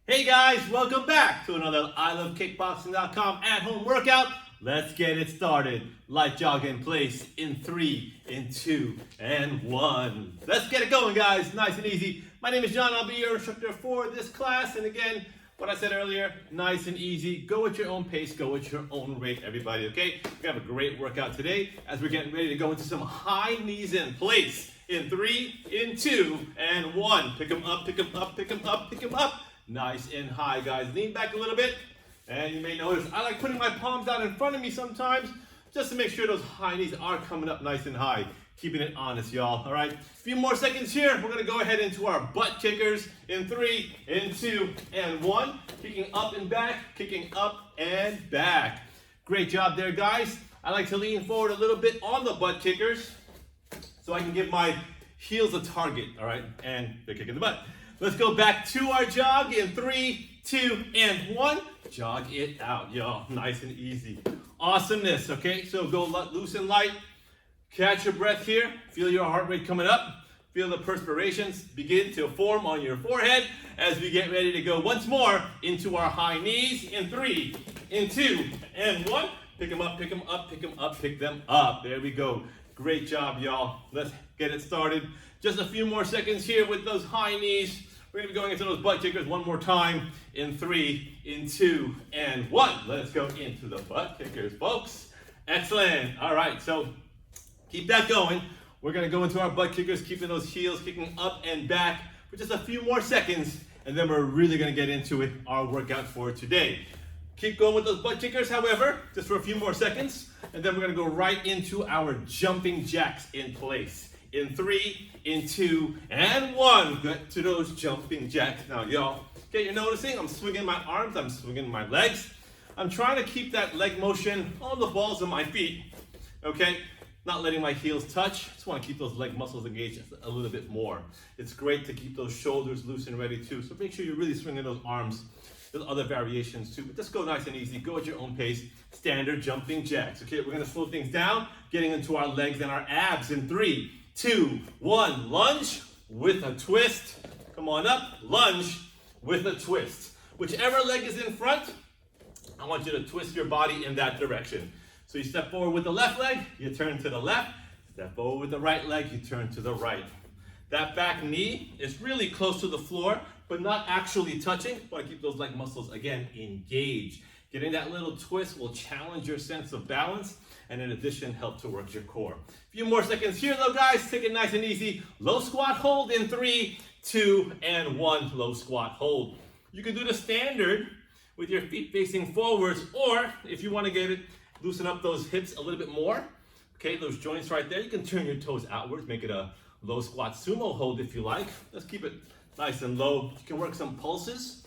Hey guys, welcome back to another ILKBoxing.com at-home workout. Let's get it started. Light jog in place in 3, in 2, and 1. Let's get it going, guys. Nice and easy. My name is John. I'll be your instructor for this class. And again, what I said earlier, nice and easy. Go at your own pace. Go at your own rate, everybody, okay? We're going to have a great workout today as we're getting ready to go into some high knees in place in 3, in 2, and 1. Pick them up, pick them up, pick them up, pick them up. Nice and high, guys. Lean back a little bit. And you may notice I like putting my palms out in front of me sometimes just to make sure those high knees are coming up nice and high. Keeping it honest, y'all. All right. A few more seconds here. We're going to go ahead into our butt kickers in 3, in 2, and 1. Kicking up and back, kicking up and back. Great job there, guys. I like to lean forward a little bit on the butt kickers so I can give my heels a target. All right. And they're kicking the butt. Let's go back to our jog in 3, 2, and 1. Jog it out, y'all. Nice and easy. Awesomeness, okay? So go loose and light. Catch your breath here. Feel your heart rate coming up. Feel the perspirations begin to form on your forehead as we get ready to go once more into our high knees in 3, in 2, and 1. Pick them up, pick them up, pick them up, pick them up. There we go. Great job, y'all. Let's get it started. Just a few more seconds here with those high knees. We're going to be going into those butt kickers one more time in 3, in 2, and 1. Let's go into the butt kickers, folks. Excellent. All right, so keep that going. We're going to go into our butt kickers, keeping those heels kicking up and back for just a few more seconds, and then we're really going to get into it, our workout for today. Keep going with those butt kickers, however, just for a few more seconds, and then we're going to go right into our jumping jacks in place. In 3, in 2, and 1. Get to those jumping jacks. Now, y'all, okay, you're noticing I'm swinging my arms, I'm swinging my legs. I'm trying to keep that leg motion on the balls of my feet, okay? Not letting my heels touch. Just want to keep those leg muscles engaged a little bit more. It's great to keep those shoulders loose and ready too. So make sure you're really swinging those arms. There's other variations too, but just go nice and easy. Go at your own pace. Standard jumping jacks. Okay, we're going to slow things down, getting into our legs and our abs in 3, 2, 1. Lunge with a twist. Come on up. Lunge with a twist. Whichever leg is in front, I want you to twist your body in that direction. So you step forward with the left leg, you turn to the left. Step forward with the right leg, you turn to the right. That back knee is really close to the floor, but not actually touching. Want to keep those leg muscles, again, engaged. Getting that little twist will challenge your sense of balance and in addition, help to work your core. A few more seconds here though, guys. Take it nice and easy. Low squat hold in 3, 2, and 1. Low squat hold. You can do the standard with your feet facing forwards, or if you want to get it, loosen up those hips a little bit more. Okay, those joints right there. You can turn your toes outwards, make it a low squat sumo hold if you like. Let's keep it nice and low. You can work some pulses.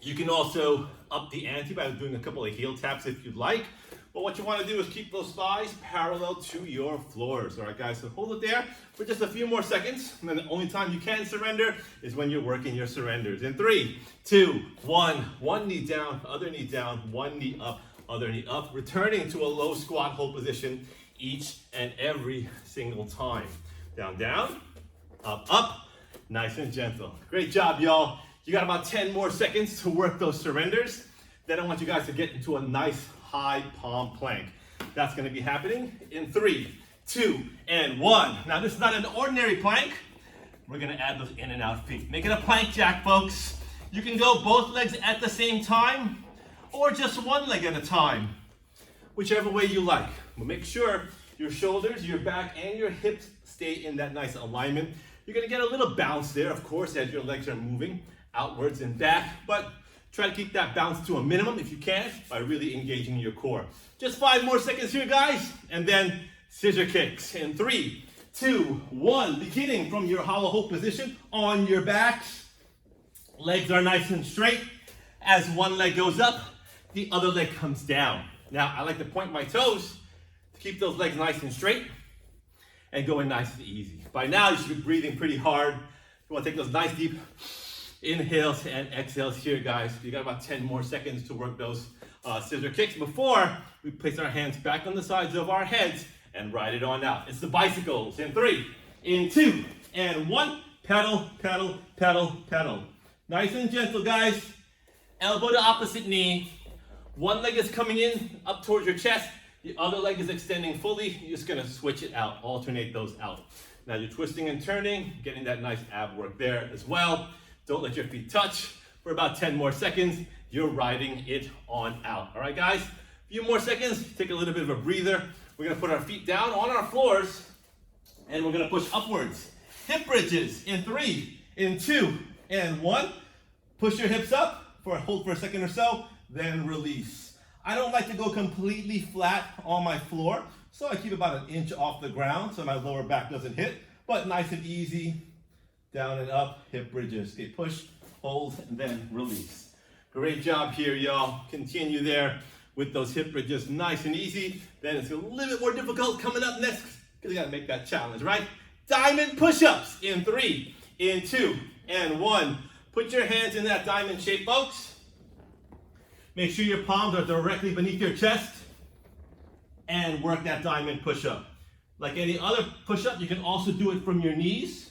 You can also up the ante by doing a couple of heel taps if you'd like. But what you want to do is keep those thighs parallel to your floors. All right, guys, so hold it there for just a few more seconds. And then the only time you can surrender is when you're working your surrenders. In 3, 2, 1. One knee down, other knee down, one knee up, other knee up. Returning to a low squat hold position each and every single time. Down, down, up, up. Nice and gentle. Great job, y'all. You got about 10 more seconds to work those surrenders. Then I want you guys to get into a nice high palm plank. That's going to be happening in 3, 2, and 1. Now this is not an ordinary plank. We're going to add those in and out feet. Make it a plank jack, folks. You can go both legs at the same time or just one leg at a time. Whichever way you like. But make sure your shoulders, your back, and your hips stay in that nice alignment. You're going to get a little bounce there, of course, as your legs are moving outwards and back, but try to keep that bounce to a minimum if you can by really engaging your core. Just 5 more seconds here, guys, and then scissor kicks in 3, 2, 1. Beginning from your hollow hold position on your backs. Legs are nice and straight. As one leg goes up, the other leg comes down. Now, I like to point my toes to keep those legs nice and straight and going nice and easy. By now, you should be breathing pretty hard. You want to take those nice deep inhales and exhales here, guys. You got about 10 more seconds to work those scissor kicks before we place our hands back on the sides of our heads and ride it on out. It's the bicycles in 3, in 2, and 1. Pedal, pedal, pedal, pedal. Nice and gentle, guys. Elbow to opposite knee. One leg is coming in up towards your chest. The other leg is extending fully. You're just gonna switch it out, alternate those out. Now you're twisting and turning, getting that nice ab work there as well. Don't let your feet touch for about 10 more seconds. You're riding it on out. All right, guys? A few more seconds, take a little bit of a breather. We're gonna put our feet down on our floors and we're gonna push upwards. Hip bridges in 3, in 2, and 1. Push your hips up, hold for a second or so, then release. I don't like to go completely flat on my floor, so I keep about 1 inch off the ground so my lower back doesn't hit, but nice and easy, down and up, hip bridges. Okay, push, hold, and then release. Great job here, y'all. Continue there with those hip bridges, nice and easy. Then it's a little bit more difficult coming up next, because you gotta make that challenge, right? Diamond push-ups in 3, in 2, and 1. Put your hands in that diamond shape, folks. Make sure your palms are directly beneath your chest and work that diamond push-up. Like any other push-up, you can also do it from your knees.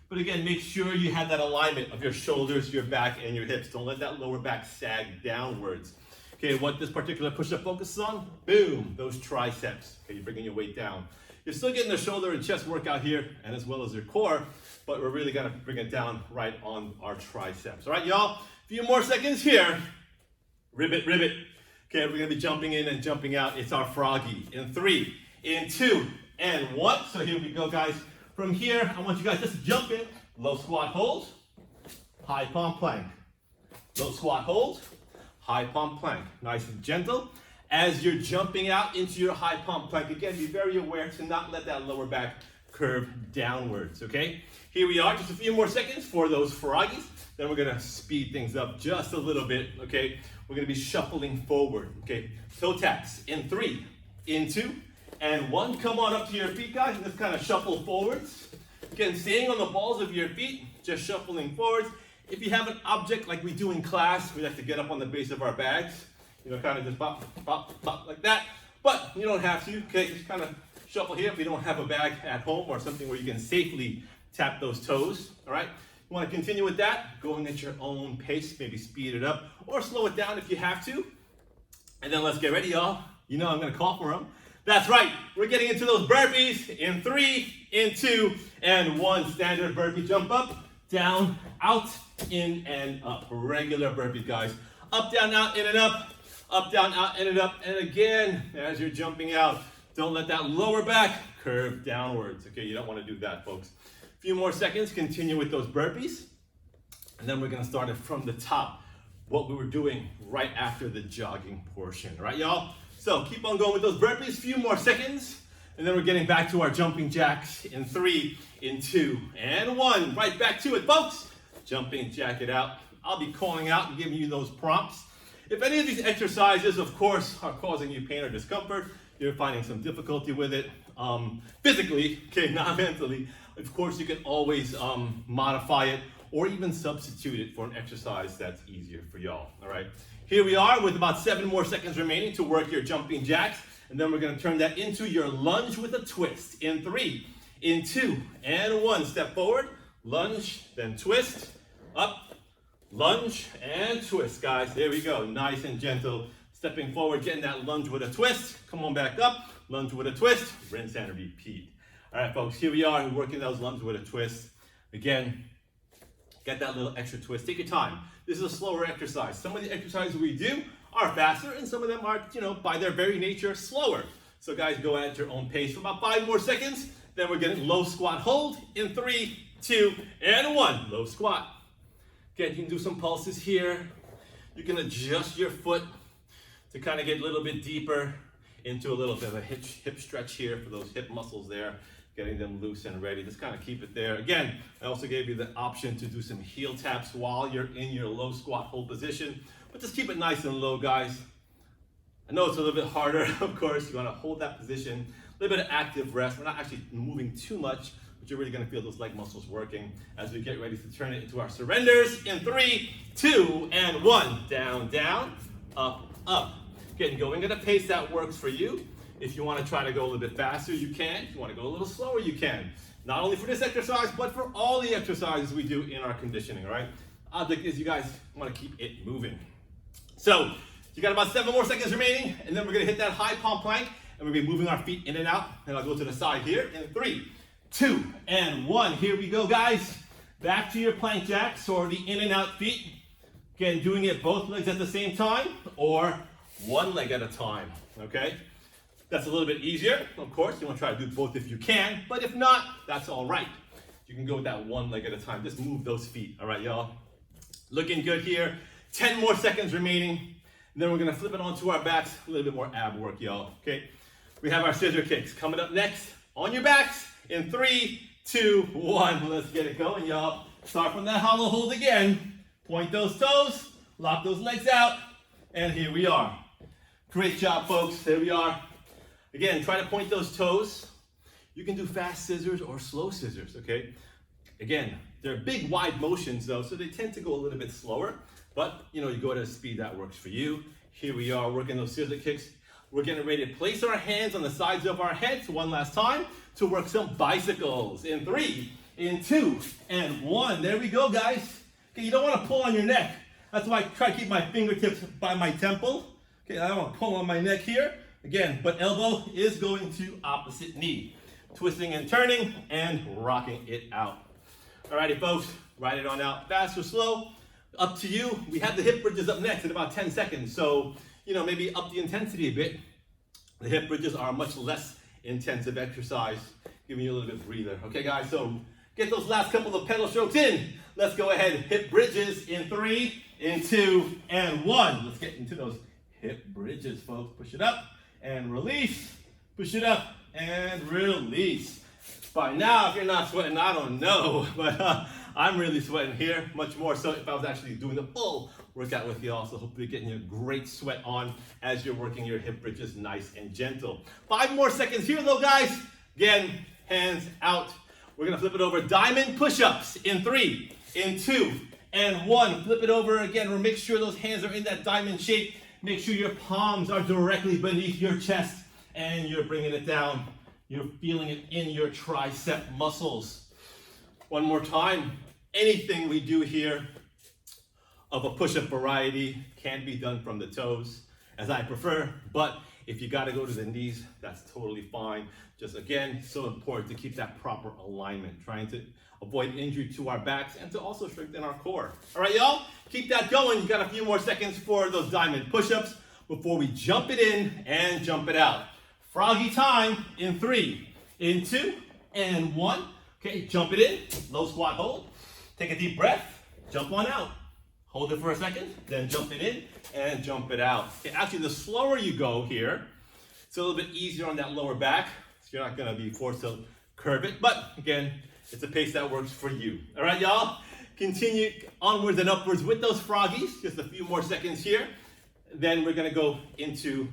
But again, make sure you have that alignment of your shoulders, your back, and your hips. Don't let that lower back sag downwards. Okay, what this particular push-up focuses on? Boom, those triceps. Okay, you're bringing your weight down. You're still getting the shoulder and chest workout here, and as well as your core, but we're really gonna bring it down right on our triceps. All right, y'all, a few more seconds here. Ribbit, ribbit. Okay, we're gonna be jumping in and jumping out. It's our froggy in 3, in 2, and 1. So here we go, guys. From here, I want you guys just to jump in. Low squat hold, high palm plank. Low squat hold, high palm plank. Nice and gentle. As you're jumping out into your high palm plank, again, be very aware to not let that lower back curve downwards, okay? Here we are, just a few more seconds for those froggies. Then we're gonna speed things up just a little bit, okay? We're gonna be shuffling forward, okay? Toe taps in 3, in 2, and 1. Come on up to your feet, guys, and just kind of shuffle forwards. Again, staying on the balls of your feet, just shuffling forwards. If you have an object like we do in class, we like to get up on the base of our bags. You know, kind of just bop, bop, bop like that. But you don't have to, okay? Just kind of shuffle here if you don't have a bag at home or something where you can safely tap those toes, all right? You want to continue with that, going at your own pace, maybe speed it up or slow it down if you have to. And then let's get ready, y'all. You know I'm going to call for them. That's right, we're getting into those burpees in 3, in 2, and 1. Standard burpee, jump up, down, out, in, and up. Regular burpees, guys. Up, down, out, in, and up. Up, down, out, in, and up. And again, as you're jumping out, don't let that lower back curve downwards. Okay, you don't want to do that, folks. A few more seconds, continue with those burpees. And then we're going to start it from the top, what we were doing right after the jogging portion. All right, y'all? So keep on going with those burpees, few more seconds. And then we're getting back to our jumping jacks in 3, in 2, and 1. Right back to it, folks. Jumping jack it out. I'll be calling out and giving you those prompts. If any of these exercises, of course, are causing you pain or discomfort, you're finding some difficulty with it physically, okay, not mentally, of course, you can always modify it or even substitute it for an exercise that's easier for y'all, all right? Here we are with about 7 more seconds remaining to work your jumping jacks, and then we're gonna turn that into your lunge with a twist in 3, in 2, and 1. Step forward, lunge, then twist, up, lunge, and twist, guys. There we go, nice and gentle. Stepping forward, getting that lunge with a twist. Come on back up, lunge with a twist, rinse and repeat. All right, folks, here we are, working those lunges with a twist. Again, get that little extra twist. Take your time. This is a slower exercise. Some of the exercises we do are faster, and some of them are, you know, by their very nature, slower. So guys, go at your own pace for about 5 more seconds. Then we're getting low squat hold in 3, 2, and 1. Low squat. Again, you can do some pulses here. You can adjust your foot to kind of get a little bit deeper into a little bit of a hip stretch here for those hip muscles there, getting them loose and ready. Just kind of keep it there. Again, I also gave you the option to do some heel taps while you're in your low squat hold position, but just keep it nice and low, guys. I know it's a little bit harder, of course. You want to hold that position, a little bit of active rest. We're not actually moving too much, but you're really going to feel those leg muscles working as we get ready to turn it into our surrenders in 3, 2, and 1. Down, down, up, up. Again, going at a pace that works for you. If you want to try to go a little bit faster, you can. If you want to go a little slower, you can. Not only for this exercise, but for all the exercises we do in our conditioning, all right? object is you guys want to keep it moving. So you got about 7 more seconds remaining, and then we're going to hit that high palm plank, and we're going to be moving our feet in and out. And I'll go to the side here in 3, 2, and 1. Here we go, guys. Back to your plank jacks or the in and out feet. Again, doing it both legs at the same time or one leg at a time, okay? That's a little bit easier. Of course, you want to try to do both if you can, but if not, that's all right. You can go with that one leg at a time. Just move those feet, all right, y'all? Looking good here. 10 more seconds remaining. And then we're going to flip it onto our backs. A little bit more ab work, y'all, okay? We have our scissor kicks coming up next. On your backs in 3, 2, 1. Let's get it going, y'all. Start from that hollow hold again. Point those toes, lock those legs out, and here we are. Great job, folks. There we are. Again, try to point those toes. You can do fast scissors or slow scissors, okay? Again, they're big, wide motions, though, so they tend to go a little bit slower, but, you know, you go at a speed that works for you. Here we are working those scissor kicks. We're getting ready to place our hands on the sides of our heads one last time to work some bicycles. In 3, in 2, and 1. There we go, guys. Okay, you don't want to pull on your neck. That's why I try to keep my fingertips by my temple. Okay, I don't want to pull on my neck here. Again, but elbow is going to opposite knee. Twisting and turning and rocking it out. Alrighty, folks, ride it on out. Fast or slow, up to you. We have the hip bridges up next in about 10 seconds. So, you know, maybe up the intensity a bit. The hip bridges are a much less intensive exercise, giving you a little bit of breather. Okay, guys, so get those last couple of pedal strokes in. Let's go ahead, hip bridges in 3, in 2, and 1. Let's get into those hip bridges, folks. Push it up and release. Push it up and release. By now, if you're not sweating, I don't know, but I'm really sweating here, much more so if I was actually doing the full workout with y'all. So hopefully getting a great sweat on as you're working your hip bridges nice and gentle. 5 more seconds here though, guys. Again, hands out. We're gonna flip it over, diamond push-ups in 3, in 2, and 1. Flip it over again. We'll make sure those hands are in that diamond shape. Make sure your palms are directly beneath your chest and you're bringing it down. You're feeling it in your tricep muscles. One more time. Anything we do here of a push-up variety can be done from the toes, as I prefer, but if you gotta go to the knees, that's totally fine. Just again, so important to keep that proper alignment, trying to avoid injury to our backs and to also strengthen our core. All right, y'all, keep that going. You got a few more seconds for those diamond push-ups before we jump it in and jump it out. Froggy time in 3, in 2, and 1. Okay, jump it in, low squat hold. Take a deep breath, jump on out. Hold it for a second, then jump it in and jump it out. Okay, actually, the slower you go here, it's a little bit easier on that lower back. So you're not gonna be forced to curve it, but again, it's a pace that works for you. All right, y'all? Continue onwards and upwards with those froggies. Just a few more seconds here. Then we're gonna go into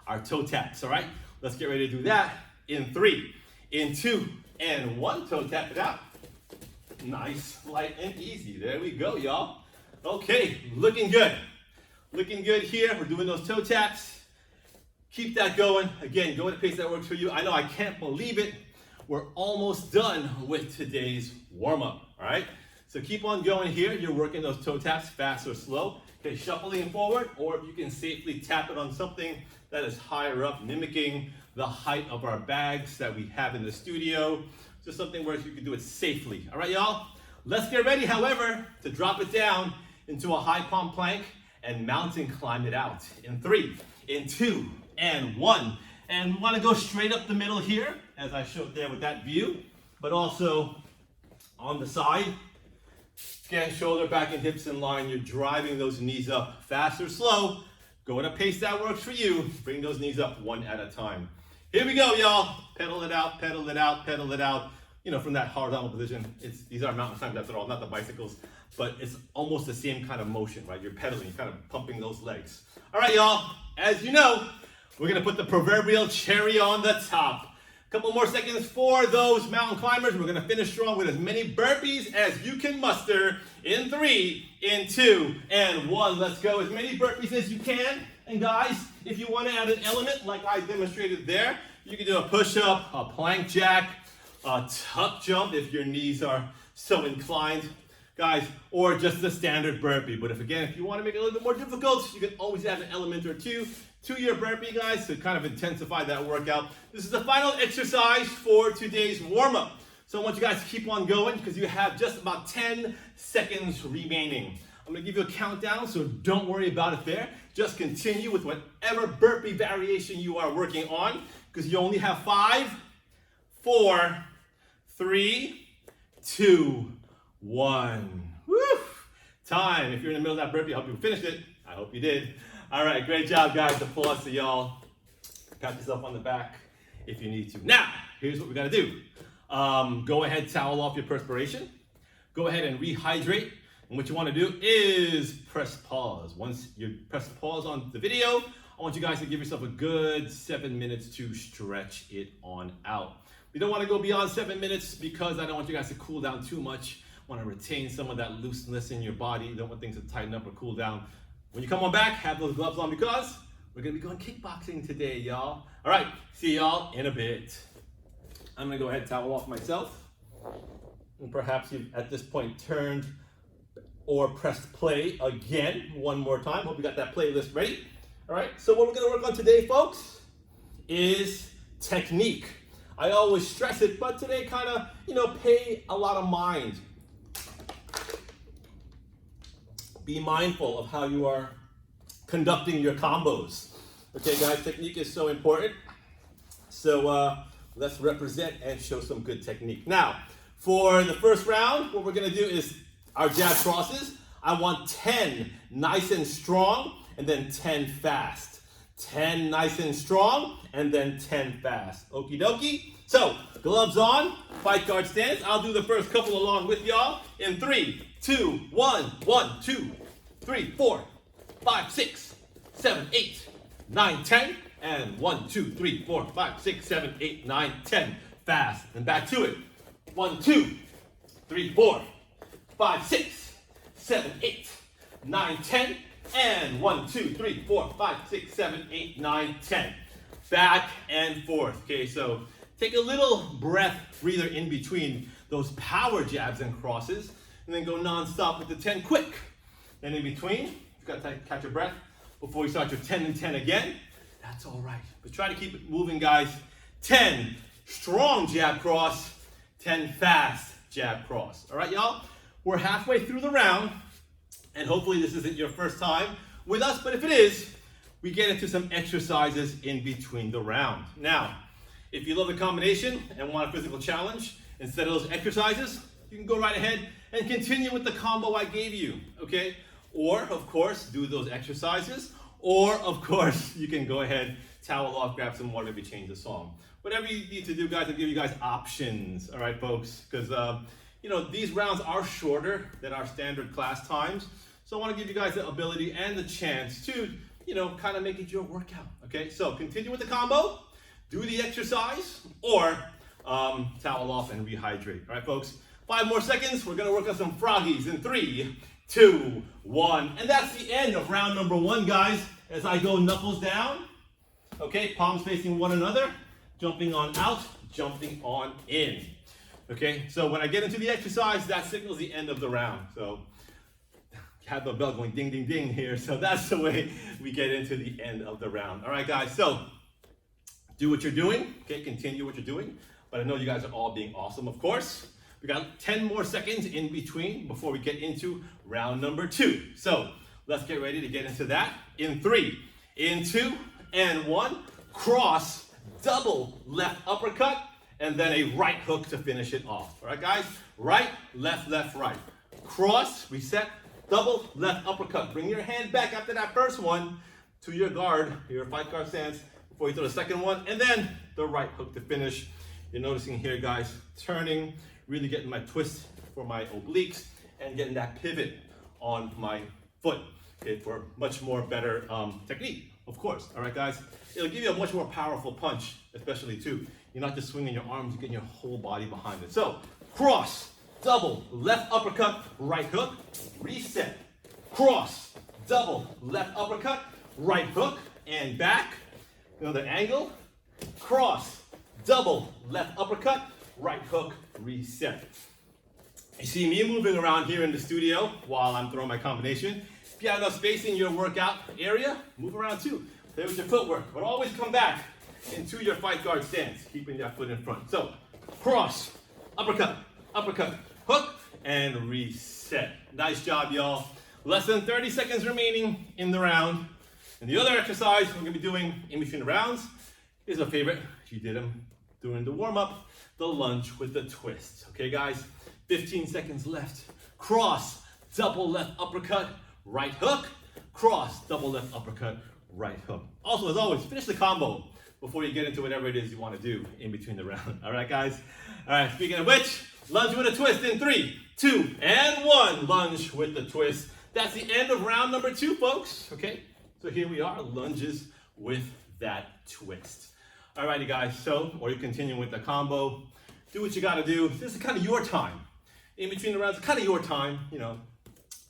our toe taps, all right? Let's get ready to do that in 3, in 2, and 1. Toe tap it out. Nice, light, and easy. There we go, y'all. Okay, looking good. Looking good here. We're doing those toe taps. Keep that going. Again, go at a pace that works for you. I know I can't believe it. We're almost done with today's warm-up, all right? So keep on going here. You're working those toe taps, fast or slow. Okay, shuffling forward, or if you can safely tap it on something that is higher up, mimicking the height of our bags that we have in the studio. Just something where you can do it safely. All right, y'all? Let's get ready, however, to drop it down into a high palm plank and mountain climb it out. In 3, in 2, and 1. And we want to go straight up the middle here, as I showed there with that view, but also on the side. Again, shoulder, back, and hips in line. You're driving those knees up fast or slow. Go at a pace that works for you. Bring those knees up one at a time. Here we go, y'all. Pedal it out, pedal it out, pedal it out. You know, from that horizontal position. These are mountain climbs after all, not the bicycles, but it's almost the same kind of motion, right? You're pedaling, you're kind of pumping those legs. All right, y'all. As you know, we're gonna put the proverbial cherry on the top. Couple more seconds for those mountain climbers. We're gonna finish strong with as many burpees as you can muster in 3, in 2, and 1. Let's go as many burpees as you can. And guys, if you wanna add an element like I demonstrated there, you can do a push-up, a plank jack, a tuck jump if your knees are so inclined. guys, or just the standard burpee. But if you want to make it a little bit more difficult, you can always add an element or two to your burpee, guys, to kind of intensify that workout. This is the final exercise for today's warm-up. So I want you guys to keep on going because you have just about 10 seconds remaining. I'm gonna give you a countdown, so don't worry about it there. Just continue with whatever burpee variation you are working on because you only have 5, 4, 3, 2, 1. Woo! Time. If you're in the middle of that burpee, I hope you finished it. I hope you did. All right, great job, guys. Applause to y'all. Pat yourself on the back if you need to. Now, here's what we gotta do. Go ahead, towel off your perspiration. Go ahead and rehydrate. And what you want to do is press pause. Once you press pause on the video, I want you guys to give yourself a good 7 minutes to stretch it on out. We don't want to go beyond 7 minutes because I don't want you guys to cool down too much. I want to retain some of that looseness in your body. You don't want things to tighten up or cool down. When you come on back, have those gloves on because we're going to be going kickboxing today, y'all. All right, see y'all in a bit. I'm going to go ahead and towel off myself. And perhaps you've at this point turned or pressed play again one more time. Hope you got that playlist ready. All right, so what we're gonna work on today, folks, is technique. I always stress it, but today kind of, pay a lot of mind. Be mindful of how you are conducting your combos. Okay, guys, technique is so important. So let's represent and show some good technique. Now, for the first round, what we're gonna do is our jab crosses. I want 10 nice and strong, and then 10 fast. 10 nice and strong, and then 10 fast. Okie dokie. So, gloves on, fight guard stance. I'll do the first couple along with y'all in 3, 2, 1, 1, 2, 3, 4, 5, 6, 7, 8, 9, 10, and 1, 2, 3, 4, 5, 6, 7, 8, 9, 10. Fast, and back to it. 1, 2, 3, 4, 5, 6, 7, 8, 9, 10, and 1, 2, 3, 4, 5, 6, 7, 8, 9, 10. Back and forth. Okay, so take a little breath breather in between those power jabs and crosses, and then go non-stop with the 10 quick. Then in between, you've got to catch your breath before you start your 10 and 10 again. That's all right, but try to keep it moving, guys. 10 strong jab cross, 10 fast jab cross. All right, y'all? We're halfway through the round, and hopefully this isn't your first time with us, but if it is, we get into some exercises in between the round. Now, if you love the combination and want a physical challenge, instead of those exercises, you can go right ahead and continue with the combo I gave you, okay? Or, of course, do those exercises, or, of course, you can go ahead, towel off, grab some water, maybe change the song. Whatever you need to do, guys, I'll give you guys options, all right, folks? Because, these rounds are shorter than our standard class times. So I want to give you guys the ability and the chance to, kind of make it your workout, okay? So continue with the combo, do the exercise, or towel off and rehydrate. All right, folks? 5 more seconds. We're going to work on some froggies in 3, 2, 1. And that's the end of round number 1, guys. As I go knuckles down, okay, palms facing one another, jumping on out, jumping on in. Okay, so when I get into the exercise, that signals the end of the round. So have the bell going ding, ding, ding here. So that's the way we get into the end of the round. All right, guys, so do what you're doing. Okay, continue what you're doing. But I know you guys are all being awesome, of course. We got 10 more seconds in between before we get into round number 2. So let's get ready to get into that. In 3, in 2, and 1. Cross, double left uppercut, and then a right hook to finish it off. All right, guys? Right, left, right. Cross, reset, double left uppercut. Bring your hand back after that first one to your guard, your fight guard stance, before you throw the second one, and then the right hook to finish. You're noticing here, guys, turning, really getting my twist for my obliques, and getting that pivot on my foot, okay, for much more better technique, of course. All right, guys? It'll give you a much more powerful punch, especially too. You're not just swinging your arms, you're getting your whole body behind it. So, cross, double, left uppercut, right hook, reset. Cross, double, left uppercut, right hook, and back. Another angle. Cross, double, left uppercut, right hook, reset. You see me moving around here in the studio while I'm throwing my combination. If you have enough space in your workout area, move around too. Play with your footwork, but always come back into your fight guard stance, keeping that foot in front. So, cross, uppercut, uppercut, hook, and reset. Nice job, y'all. Less than 30 seconds remaining in the round. And the other exercise we're gonna be doing in between the rounds is a favorite. You did them during the warm-up, the lunge with the twist. Okay, guys? 15 seconds left. Cross, double left uppercut, right hook. Cross, double left uppercut, right hook. Also, as always, finish the combo before you get into whatever it is you want to do in between the round. All right, guys? All right, speaking of which, lunge with a twist in 3, 2, and 1. Lunge with the twist. That's the end of round number 2, folks. Okay? So here we are, lunges with that twist. All righty, guys. So, or you continue with the combo. Do what you got to do. This is kind of your time. In between the rounds, kind of your time, you know.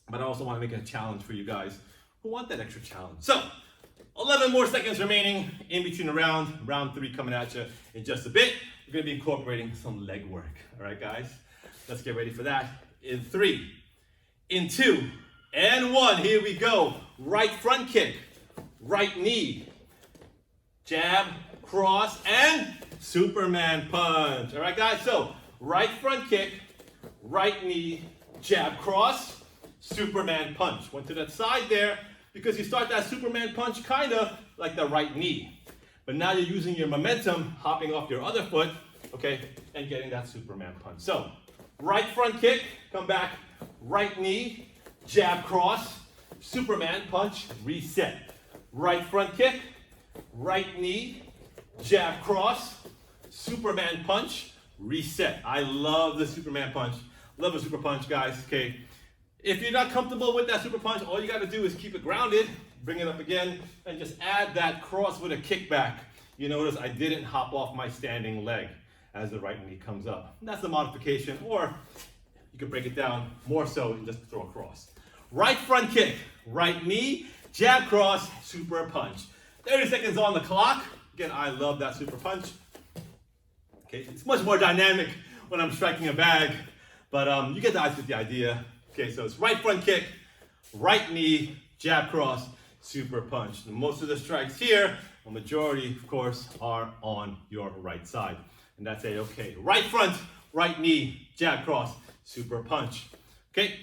But I also want to make it a challenge for you guys who want that extra challenge. So, 11 more seconds remaining in between the round. Round 3 coming at you in just a bit. We're going to be incorporating some leg work. All right, guys? Let's get ready for that. In 3, in 2, and 1. Here we go. Right front kick, right knee, jab, cross, and Superman punch. All right, guys? So, right front kick, right knee, jab, cross, Superman punch. Went to that side there because you start that Superman punch kind of like the right knee. But now you're using your momentum, hopping off your other foot, okay, and getting that Superman punch. So, right front kick, come back, right knee, jab, cross, Superman punch, reset. Right front kick, right knee, jab, cross, Superman punch, reset. I love the Superman punch. Love a super punch, guys, okay? If you're not comfortable with that super punch, all you got to do is keep it grounded, bring it up again, and just add that cross with a kickback. You notice I didn't hop off my standing leg as the right knee comes up. And that's the modification, or you can break it down more so and just throw a cross. Right front kick, right knee, jab, cross, super punch. 30 seconds on the clock. Again, I love that super punch. Okay, it's much more dynamic when I'm striking a bag, but you get the idea. Okay, so it's right front kick, right knee, jab, cross, super punch. And most of the strikes here, a majority, of course, are on your right side. And that's A-okay. Right front, right knee, jab, cross, super punch. Okay,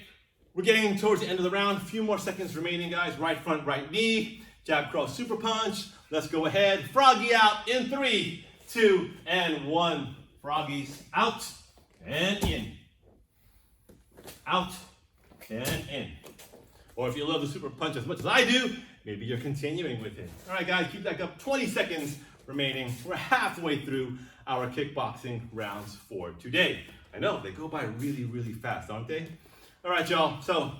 we're getting towards the end of the round. A few more seconds remaining, guys. Right front, right knee, jab, cross, super punch. Let's go ahead. Froggy out in 3, 2, and 1. Froggies out and in. Out and in. Or if you love the super punch as much as I do, maybe you're continuing with it. All right, guys, keep that up. 20 seconds remaining. We're halfway through our kickboxing rounds for today. I know, they go by really, really fast, aren't they? All right, y'all, so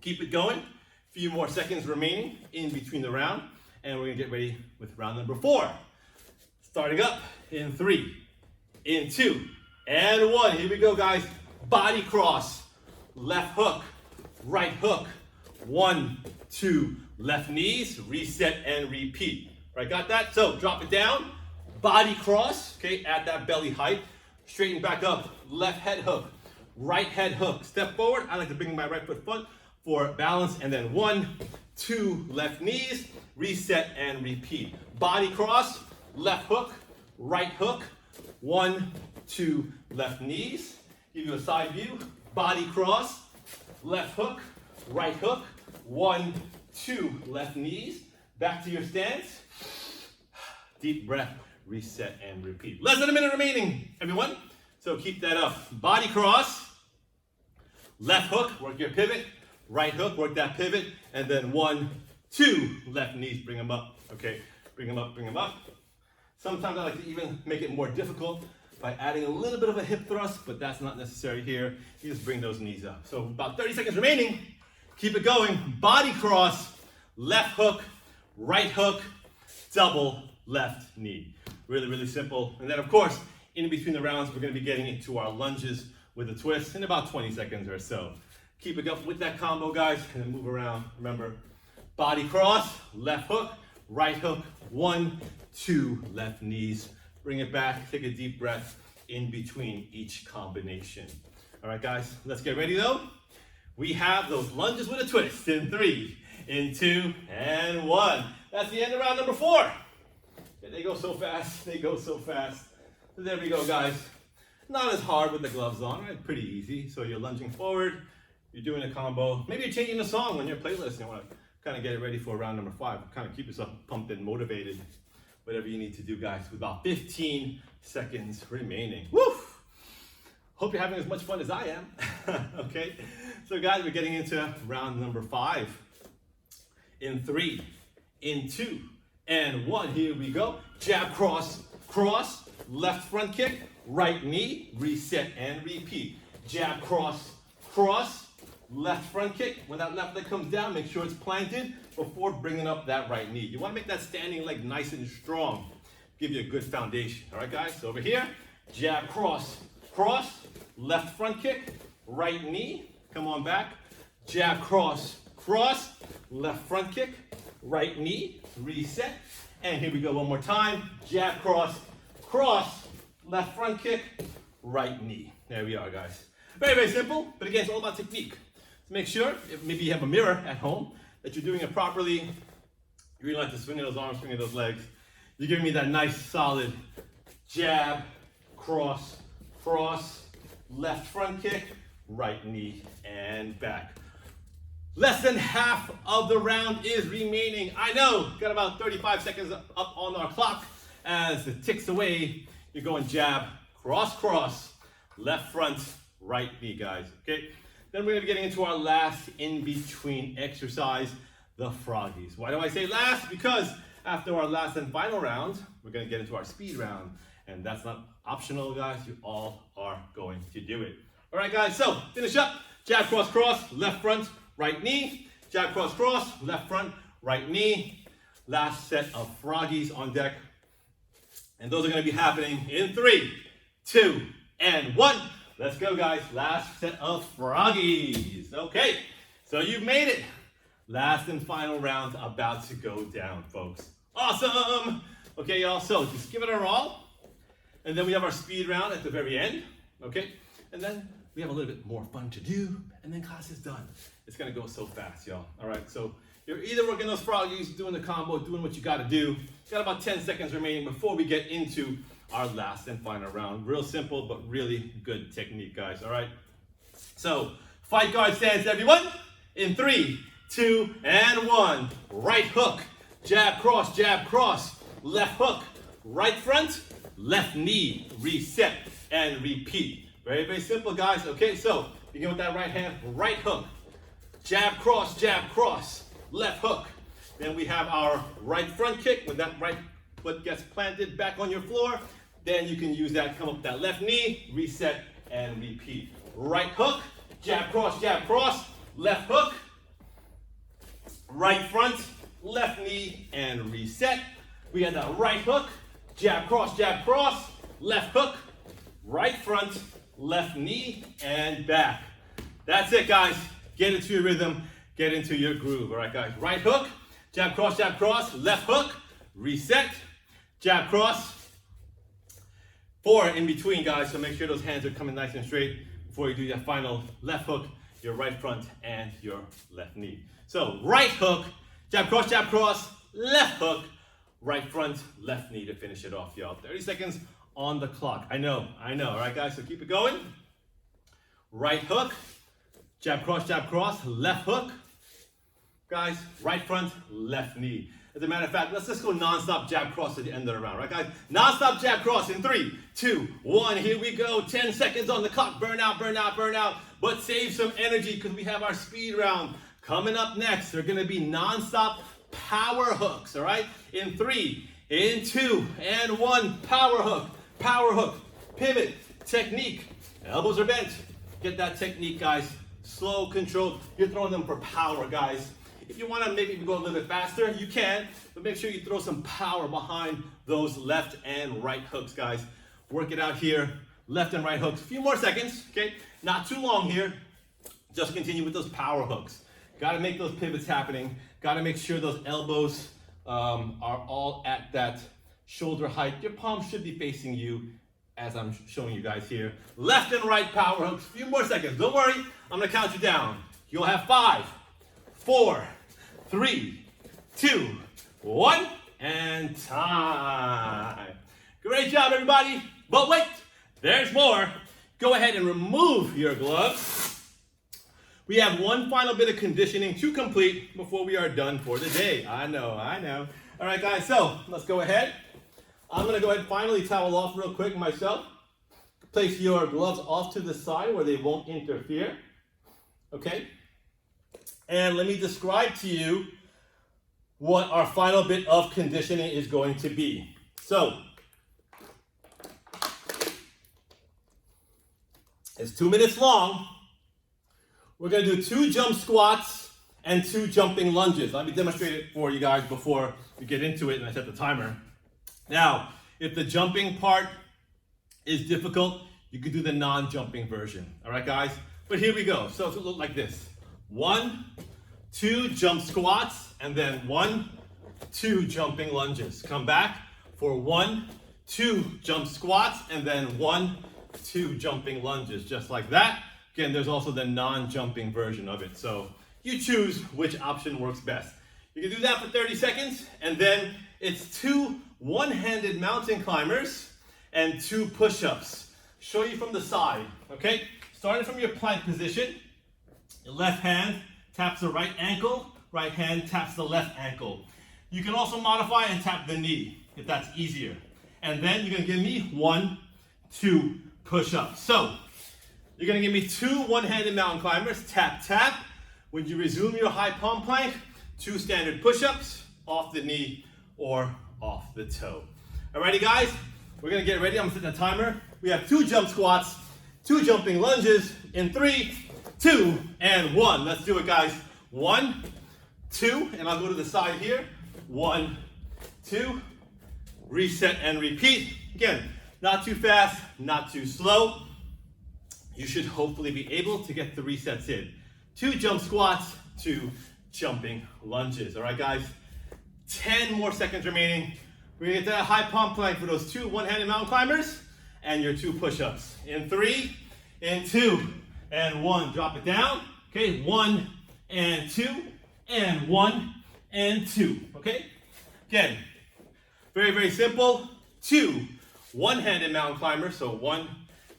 keep it going. A few more seconds remaining in between the round, and we're gonna get ready with round number 4. Starting up in 3, in 2, and 1. Here we go, guys. Body cross, left hook, right hook. 1, 2, left knees, reset and repeat. All right, got that? So drop it down, body cross, okay, at that belly height. Straighten back up, left head hook, right head hook. Step forward, I like to bring my right foot front for balance, and then 1, 2, left knees, reset and repeat. Body cross, left hook, right hook. 1, 2, left knees. Give you a side view, body cross, left hook, right hook. 1, 2, left knees. Back to your stance. Deep breath, reset and repeat. Less than a minute remaining, everyone. So keep that up. Body cross, left hook, work your pivot. Right hook, work that pivot. And then 1, 2, left knees, bring them up. Okay, bring them up, bring them up. Sometimes I like to even make it more difficult by adding a little bit of a hip thrust, but that's not necessary here. You just bring those knees up. So about 30 seconds remaining. Keep it going. Body cross, left hook, right hook, double left knee. Really, really simple. And then of course, in between the rounds, we're gonna be getting into our lunges with a twist in about 20 seconds or so. Keep it up with that combo, guys, and then move around. Remember, body cross, left hook, right hook, 1, 2, left knees. Bring it back, take a deep breath in between each combination. All right, guys, let's get ready though. We have those lunges with a twist in 3, in 2, and 1. That's the end of round number 4. They go so fast, they go so fast. So there we go, guys. Not as hard with the gloves on, right? Pretty easy. So you're lunging forward, you're doing a combo. Maybe you're changing the song on your playlist. You want to kind of get it ready for round number 5. Kind of keep yourself pumped and motivated. Whatever you need to do, guys, with about 15 seconds remaining. Woo! Hope you're having as much fun as I am. Okay, so guys, we're getting into round number 5. In 3, in 2, and 1. Here we go. Jab, cross, cross, left front kick, right knee, reset and repeat. Jab, cross, cross, left front kick. When that left leg comes down, make sure it's planted before bringing up that right knee. You want to make that standing leg nice and strong. Give you a good foundation. All right, guys? So over here, jab, cross, cross, left front kick, right knee. Come on back. Jab, cross, cross, left front kick, right knee, reset. And here we go one more time. Jab, cross, cross, left front kick, right knee. There we are, guys. Very, very simple, but again, it's all about technique. So make sure, if maybe you have a mirror at home, that you're doing it properly. You really like to swing those arms, swing those legs. You're giving me that nice, solid jab, cross, cross, left front kick, right knee, and back. Less than half of the round is remaining. I know, got about 35 seconds up on our clock. As it ticks away, you're going jab, cross, cross, left front, right knee, guys, okay? Then we're gonna be getting into our last in-between exercise, the Froggies. Why do I say last? Because after our last and final round, we're gonna get into our speed round. And that's not optional, guys. You all are going to do it. All right, guys, so finish up. Jab, cross, cross, left front, right knee. Jab, cross, cross, left front, right knee. Last set of Froggies on deck. And those are gonna be happening in 3, 2, and 1. Let's go, guys. Last set of Froggies. Okay, so you've made it. Last and final round about to go down, folks. Awesome. Okay, y'all, so just give it our all. And then we have our speed round at the very end, okay? And then we have a little bit more fun to do, and then class is done. It's gonna go so fast, y'all. All right, so you're either working those Froggies, doing the combo, doing what you gotta do. Got about 10 seconds remaining before we get into our last and final round. Real simple, but really good technique, guys, all right? So, fight guard stance, everyone. In 3, 2, and 1. Right hook, jab, cross, left hook, right front, left knee, reset, and repeat. Very, very simple, guys. Okay, so begin with that right hand, right hook, jab, cross, left hook. Then we have our right front kick. When that right foot gets planted back on your floor, then you can use that, come up that left knee, reset, and repeat. Right hook, jab, cross, left hook, right front, left knee, and reset. We have that right hook, jab, cross, left hook, right front, left knee, and back. That's it, guys. Get into your rhythm, get into your groove. All right, guys. Right hook, jab, cross, left hook, reset, jab, cross. 4 in between, guys, so make sure those hands are coming nice and straight before you do your final left hook, your right front, and your left knee. So right hook, jab, cross, left hook, right front, left knee to finish it off, y'all. 30 seconds on the clock. I know. All right, guys, so keep it going. Right hook, jab, cross, left hook. Guys, right front, left knee. As a matter of fact, let's just go non-stop jab cross at the end of the round, right, guys? Non-stop jab cross in 3, 2, 1. Here we go. 10 seconds on the clock. Burn out. But save some energy because we have our speed round coming up next. They're going to be non-stop power hooks, all right? In 3, in 2, and 1. Power hook, pivot, technique. Elbows are bent. Get that technique, guys. Slow, controlled. You're throwing them for power, guys. If you want to maybe go a little bit faster, you can, but make sure you throw some power behind those left and right hooks, guys. Work it out here, left and right hooks. A few more seconds, okay? Not too long here. Just continue with those power hooks. Got to make those pivots happening. Got to make sure those elbows are all at that shoulder height. Your palms should be facing you. as I'm showing you guys here. Left and right power hooks. A few more seconds. Don't worry. I'm going to count you down. You'll have 5, 4, 3, 2, 1, and time. Great job, everybody. But wait, there's more. Go ahead and remove your gloves. We have one final bit of conditioning to complete before we are done for the day. I know. All right, guys, so let's go ahead. I'm going to go ahead and finally towel off real quick myself. Place your gloves off to the side where they won't interfere. Okay? And let me describe to you what our final bit of conditioning is going to be. So, it's 2 minutes long. We're going to do 2 jump squats and 2 jumping lunges. Let me demonstrate it for you guys before we get into it and I set the timer. Now, if the jumping part is difficult, you can do the non-jumping version. All right, guys? But here we go. So it's going to look like this. 1, 2 jump squats, and then 1, 2 jumping lunges. Come back for 1, 2 jump squats, and then 1, 2 jumping lunges, just like that. Again, there's also the non-jumping version of it. So you choose which option works best. You can do that for 30 seconds, and then it's 2 one-handed mountain climbers and 2 push-ups. Show you from the side, okay? Starting from your plank position, your left hand taps the right ankle, right hand taps the left ankle. You can also modify and tap the knee, if that's easier. And then you're gonna give me 1, 2 push-ups. So, you're gonna give me 2 one-handed mountain climbers, tap, tap. When you resume your high palm plank, 2 standard push-ups, off the knee or off the toe. Alrighty, guys, we're gonna get ready. I'm gonna set the timer. We have 2 jump squats, 2 jumping lunges in 3, 2, and 1. Let's do it, guys. 1, 2, and I'll go to the side here. 1, 2, reset and repeat. Again, not too fast, not too slow. You should hopefully be able to get the resets in. 2 jump squats, 2 jumping lunges. All right, guys? 10 more seconds remaining. We're gonna get that high palm plank for those 2 one-handed mountain climbers and your 2 push-ups. In 3, in 2, and 1. Drop it down. Okay, 1 and 2, and 1 and 2. Okay? Again, very, very simple. 2 one-handed mountain climbers. So 1,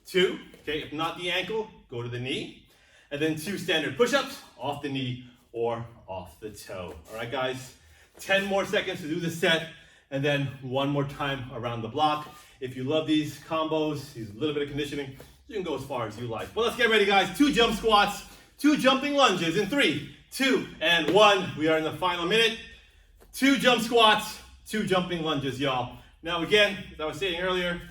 2. Okay, if not the ankle, go to the knee. And then 2 standard push-ups, off the knee or off the toe. All right, guys? 10 more seconds to do the set, and then 1 more time around the block. If you love these combos, these little bit of conditioning, you can go as far as you like. Well, let's get ready, guys. 2 jump squats, 2 jumping lunges in 3, 2, and 1. We are in the final minute. 2 jump squats, 2 jumping lunges, y'all. Now, again, as I was saying earlier,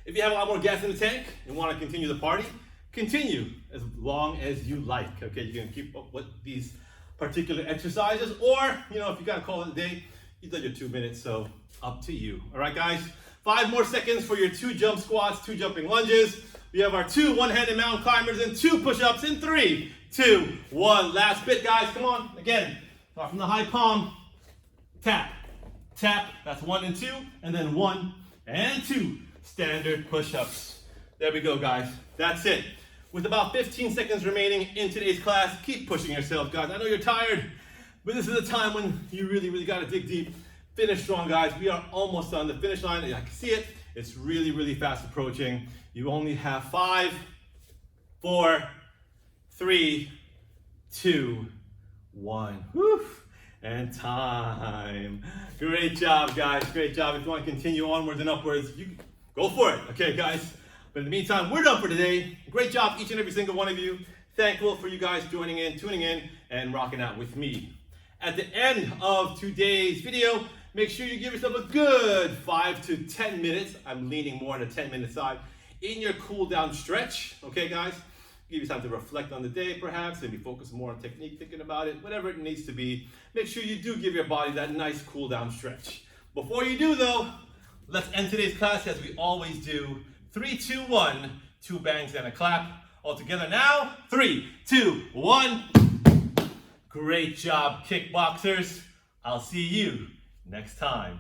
if you have a lot more gas in the tank and want to continue the party, continue as long as you like. Okay, you can keep up with these particular exercises, or, you know, if you got to call it a day, you did your 2 minutes, so up to you. All right, guys? 5 more seconds for your 2 jump squats, 2 jumping lunges. We have our 2 one-handed mountain climbers and 2 push-ups in 3, 2, 1. Last bit, guys. Come on. Again, start from the high palm. Tap, tap. That's 1 and 2, and then 1 and 2. Standard push-ups. There we go, guys. That's it. With about 15 seconds remaining in today's class, keep pushing yourself, guys. I know you're tired, but this is a time when you really, really got to dig deep. Finish strong, guys. We are almost on the finish line. I can see it. It's really, really fast approaching. You only have 5, 4, 3, 2, 1. Woo! And time. Great job, guys. Great job. If you want to continue onwards and upwards, you go for it. Okay, guys? But in the meantime, we're done for today. Great job, each and every single one of you. Thankful for you guys joining in, tuning in, and rocking out with me. At the end of today's video, make sure you give yourself a good 5 to 10 minutes. I'm leaning more on the 10-minute side in your cool down stretch. Okay, guys? Give you time to reflect on the day, perhaps, maybe focus more on technique, thinking about it, whatever it needs to be. Make sure you do give your body that nice cool down stretch. Before you do, though, let's end today's class as we always do. 3, 2, 1, 2 bangs and a clap. All together now. 3, 2, 1. Great job, kickboxers. I'll see you next time.